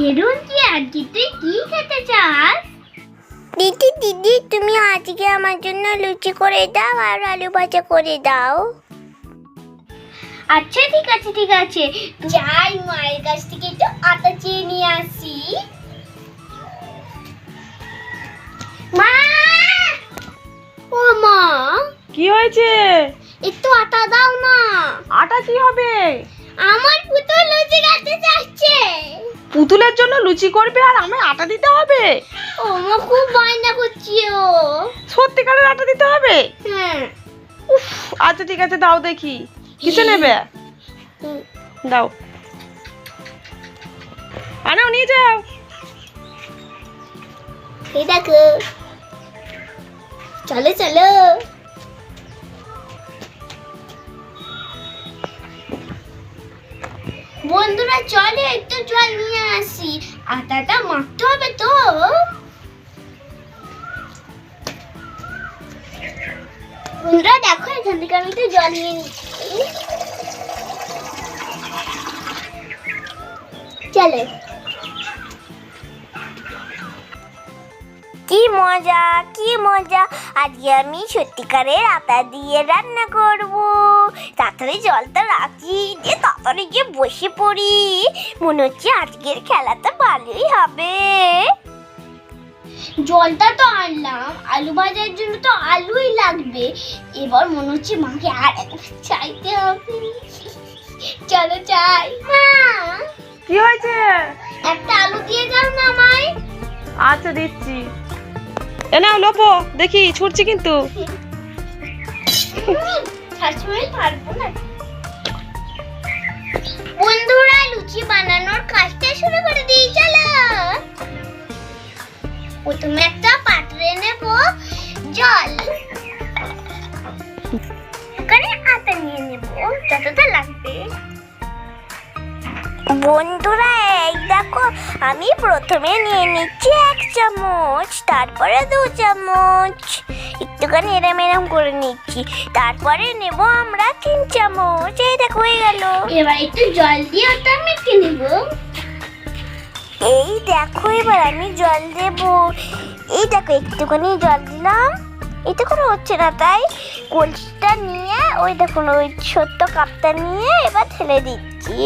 এরুন কি আজকে তুই কি খেতে চাস? দিদি দিদি তুমি আজকে আমার জন্য লুচি করে দাও আর আলু ভাজা করে দাও। আচ্ছা ঠিক আছে ঠিক আছে, যাই মায়ের কাছ থেকে একটু আটা চেয়ে নিয়ে আসি। মা, ও মা, কি হয়েছে? একটু আটা দাও না। আটা কি হবে? আমার পুতুল লুচি খেতে চাচ্ছে। পুতুলের জন্য লুচি করবে আর আমি আটা দিতে হবে? ও মা, খুব বায়না করছে ও। সত্যিকারের আটা দিতে হবে? হ্যাঁ। উফ, আচ্ছা ঠিক আছে, দাও দেখি কিসে নেবে। দাও, আনাও নিয়ে যাও। এই দেখো, চলো চলো। বন্ধুরা চলে একটু জল নিয়ে আসি, আটাটা মাখতে হবে তো। বন্ধুরা দেখো, এখান থেকে আমি একটু জল নিয়ে নিচ্ছি। চলে। কি মজা কি মজা, আজকে আমি সত্যিকারের আটা দিয়ে রান্না করব। তাড়াতাড়ি জলটা রাখি, দিয়ে তাড়াতাড়ি গিয়ে বসে পড়ি। মনে হচ্ছে আজকের খেলাটা ভালোই হবে। জলটা তো আনলাম, আলু ভাজার জন্য তো আলুই লাগবে। এবার মনে হচ্ছে মাকে আর চাইতে হবে। চলো চাই। মা, কি হয়েছে? একটা আলু দিয়ে দাও না আমায়। আচ্ছা দিচ্ছি। এ নাও লোপো, দেখি ছুটছি কিন্তু। শাশুড়ি পারবো না। বন্ধুরা লুচি বানানোর কাজটা শুরু করে দিই, চলো। প্রথমে একটা পাত্রে নেব জল, এখানে আটা নিয়ে নেব যতটা লাগবে। বন্ধুরা এই দেখো, আমি প্রথমে নিয়ে নিচ্ছি 1 চামচ, তারপরে 2 চামচ, একটুখানি এরম করে নিচ্ছি। তারপরে নেব আমরা 3 চামচ। এই দেখো হয়ে গেল। এবার একটু জল দিয়ে ওটা মেখে নেব। এই দেখো এবার আমি জল দেব। এই দেখো একটুখানি জল দিলাম, এটা কোনো হচ্ছে না, তাই কলসিটা নিয়ে ওই দেখুন ওই ছোট্ট কাপটা নিয়ে এবার ঢেলে দিচ্ছি।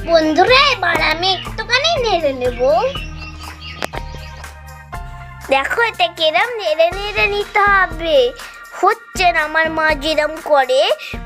বন্ধুরা এবার আমি একটুখানি নেড়ে নেব। দেখো এটা কিরম নেড়ে নেড়ে নিতে হবে। হচ্ছে না, আমার মা যেরম করে,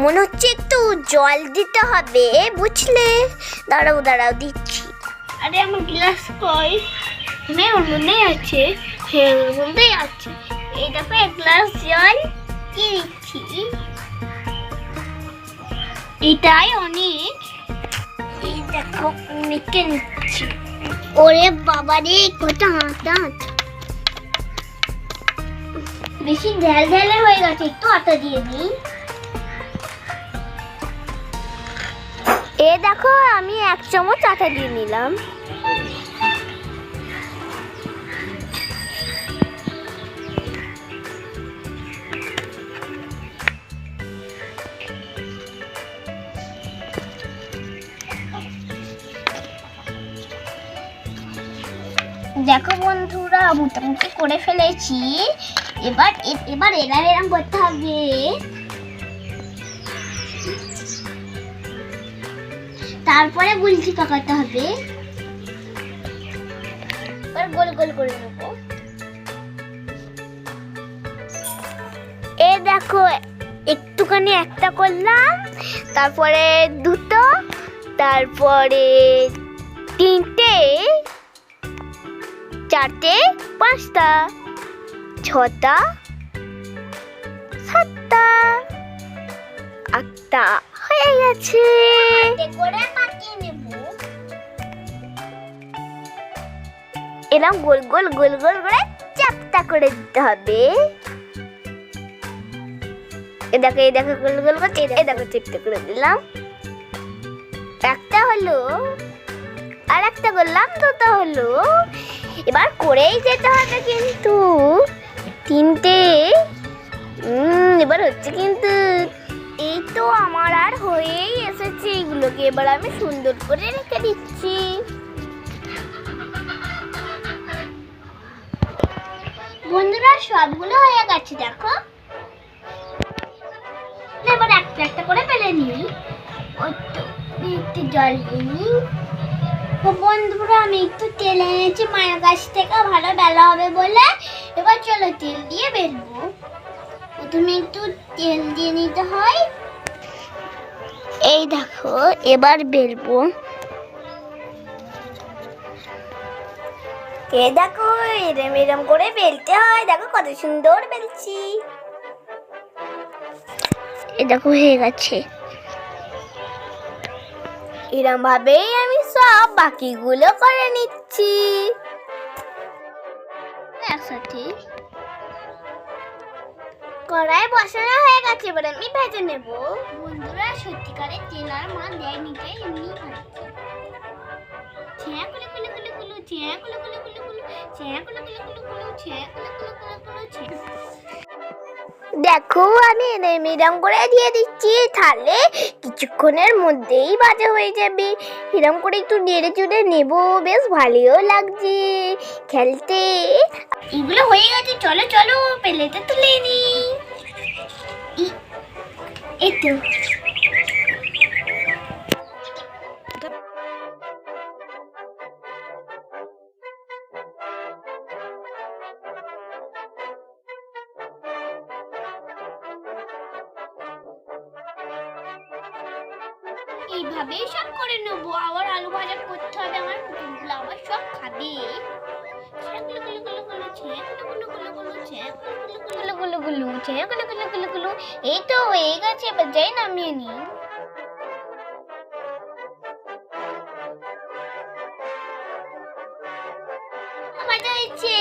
মনে হচ্ছে একটু জল দিতে হবে, বুঝলে? দাঁড়াও দাঁড়াও দিচ্ছি। আরে আমার গ্লাস কই? হ্যাঁ ওর মধ্যেই আছে, হ্যাঁ ওর মধ্যেই আছে। এই দেখো 1 গ্লাস জল দিয়ে দিচ্ছি। এটাই অনেক। এই দেখো মেখে নিচ্ছি। ওরে বাবা রে, কত আটা! বেশি ঢেল ঢেলে হয়ে গেছে, একটু আটা দিয়ে দিই। এ দেখো আমি 1 চামচ আটা দিয়ে নিলাম। দেখো বন্ধুরা, মোটামুটি করে ফেলেছি। এবার এরম করতে হবে। তারপরে গুলছি পাকাতে হবে। এবার গোল গোল করে নেব। এ দেখো একটুখানি একটা করলাম, তারপরে 2টো, তারপরে 3টে, 4টে, 5টা, 6টা, 7টা, 8টা হয়ে গেছে। হাতে করে পাকিয়ে নেব। এরকম গোল গোল গোল গোল করে চাপটা করে দিতে হবে। এ দেখো গোল গোল করে, এ দেখো চেপটা করে দিলাম। একটা হলো, আর একটা করলাম, 2টা হলো। এবার করেই যেতে হবে কিন্তু। 3টে, এবার হচ্ছে কিন্তু। এই তো আমার আর হয়েই এসেছে। এগুলোকে এবার আমি সুন্দর করে রেখে দিচ্ছি। বন্ধুরা সবগুলো হয়ে গেছে দেখো। এবার একটা একটা করে ফেলে নিই। ওই তো একটু জল দিই। তো বন্ধুরা আমি একটু তেল এনেছি মায়ের কাছ থেকে, ভালো বেলা হবে বলে। এবার চলো তেল দিয়ে বেলবো। প্রথমে একটু তেল দিয়ে নিতে হয়। এই দেখো এবার বেলবো। দেখো এরম এরম করে বেলতে হয়, দেখো কত সুন্দর বেলছি। এই দেখো হয়ে গেছে। এরম ভাবেই আমি সব বাকিগুলো করে নিচ্ছি। একসাথে কড়াই বসানো হয়ে গেছে, এবার আমি ভেজে নেব। বন্ধুরা সত্যিকারের তেল আর মা দেয়নি, তাই এমনি খাচ্ছি। ছেঁয়া কুলু কুলু কুলু কুলু, ছেঁয়া কুলু কুলু কুলু কুলু, ছেঁয়া কুলু কুলু কুলু কুলু, ছেঁয়া কুলু কুলু কুলু কুলু, ছেঁয়া। দেখো আমি এরম এরম করে দিয়ে দিচ্ছি, তাহলে কিছুক্ষণের মধ্যেই ভাজা হয়ে যাবে। এরম করে একটু নেড়ে চুড়ে নেব, বেশ ভালোও লাগছে খেলতে। এগুলো হয়ে গেছে, চলো চলো প্লেটে তুলে নি। এই তো এইভাবেই সব করে নেবো। আবার আলু ভাজা করতে হবে, আমার কুকুরগুলো আবার সব খাবে। ছেঁয়া কুলু কুলু কুলু কুলু, ছেঁয়া কুলু কুলু কুলু কুলু, ছেঁয়া কুলু কুলু কুলু কুলু, ছেঁয়া কুলু কুলু কুলু কুলু। এই তো হয়ে গেছে, এবার যাই নামিয়ে নি। ভাজা হয়েছে।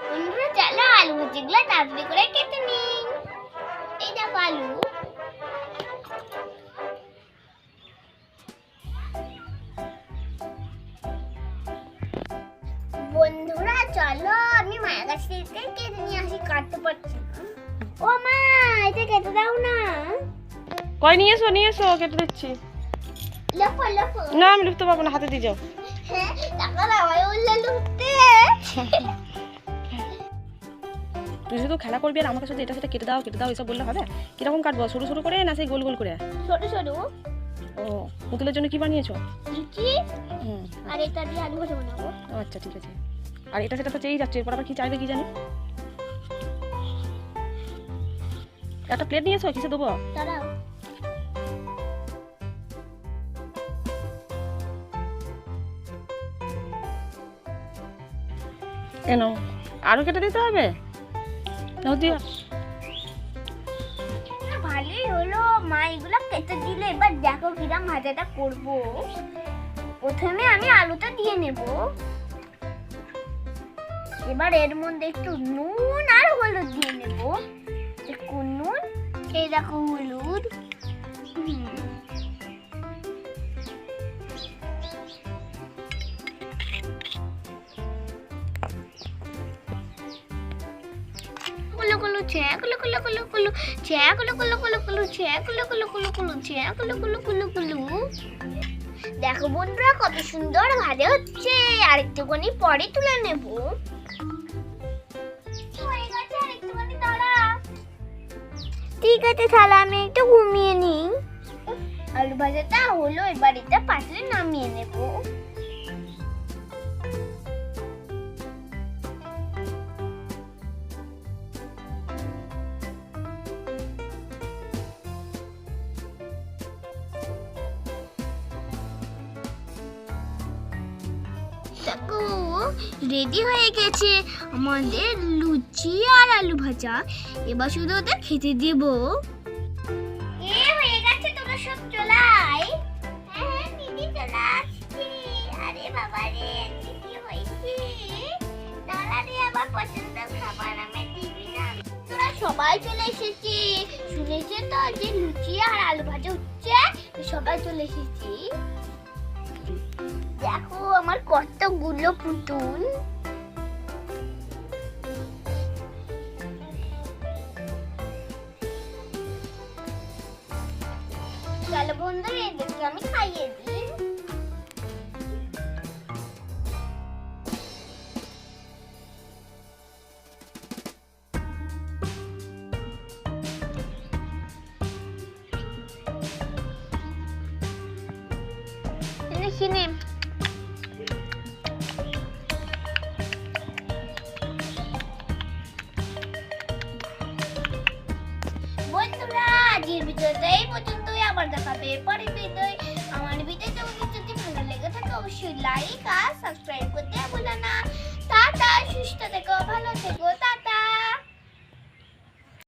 বন্ধুরা চলো আলু ভাজিগুলো তাড়াতাড়ি করে কেটে নিন। এই দেখো আলু। বন্ধুরা চলো আমি মায়ের কাছ থেকে কেটে নিয়ে আসি, কাটতে পারছি না। ও মা এটা কেটে দাও না। কই নিয়ে এসো কেটে দিচ্ছি। লফো লফো। না আমি লিখতে পারবো না, হাতে দিয়ে যাও। হ্যাঁ টাকা দাও উল্লে লুটতে। তুই শুধু খেলা করবি আর আমাকে শুধু এটা সেটা কেটে দাও এসব বললে হবে? কিরকম কাটবো, সরু সরু করে না সেই গোল গোল করে? ছোট ছোট। ও পুতুলের জন্য কি বানিয়েছো? লুচি হুম আর এটা দিয়ে আলু ভাজা বানাবো। আচ্ছা ঠিক আছে। আর এটা সেটা তো চেয়েই যাচ্ছে, এরপর আবার কি চাইবে কি জানি। একটা প্লেট নিয়ে এসো, কিসে দেবো? দাঁড়াও। এ নাও, আরো কেটে দিতে হবে? নাও দিও। ভালোই হলো মা এগুলো কেটে দিলে। এবার দেখো কিরম ভাজাটা করবো। প্রথমে আমি আলুটা দিয়ে নেব। এবার এর মধ্যে একটু নুন আর হলুদ দিয়ে নেব। একটু নুন, এই দেখো হলুদ। কুলু কুলু ছেঁয়া কুলু কুলু কুলু কুলু, ছেঁয়া কুলু কুলু কুলু কুলু, ছেঁয়া কুলু কুলু কুলু কুলু, ছেঁয়া কুলু কুলু কুলু কুলু। দেখো বন্ধুরা কত সুন্দর ভাজা হচ্ছে। আর একটুখানি পরে তুলে নেব। হয়ে গেছে, আর একটুখানি দাঁড়া। ঠিক আছে তাহলে আমি একটু ঘুমিয়ে নিই। আলু ভাজাটা হলো, এবার এটা পাতলে নামিয়ে নেব। দেখো রেডি হয়ে গেছে আমাদের লুচি আর আলু ভাজা। এবার শুধু ওদের খেতে দেব। হয়ে গেছে, তোমরা সব চলে আয়। হ্যাঁ দিদি চলে আসছি। আরে বাবা রে কি হয়েছে? দাঁড়া রে, আমার পছন্দের খাবার আমি দিবি না। তোরা সবাই চলে এসেছি। শুনেছেন তো যে লুচি আর আলু ভাজা হচ্ছে, সবাই চলে এসেছি। দেখো আমার কতগুলো পুতুল। চলো বন্ধুরা এদেরকে আমি খাইয়ে দিই। চিনি বন্ধুরা আজকের ভিডিওটা এই পর্যন্তই, আবার দেখাবে পরের ভিডিও। আমার ভিডিওটা যদি ভালো লেগে থাকে অবশ্যই লাইক আর সাবস্ক্রাইব করতে ভুলো না। টাটা, সুস্থ থেকো, ভালো থেকো, টাটা।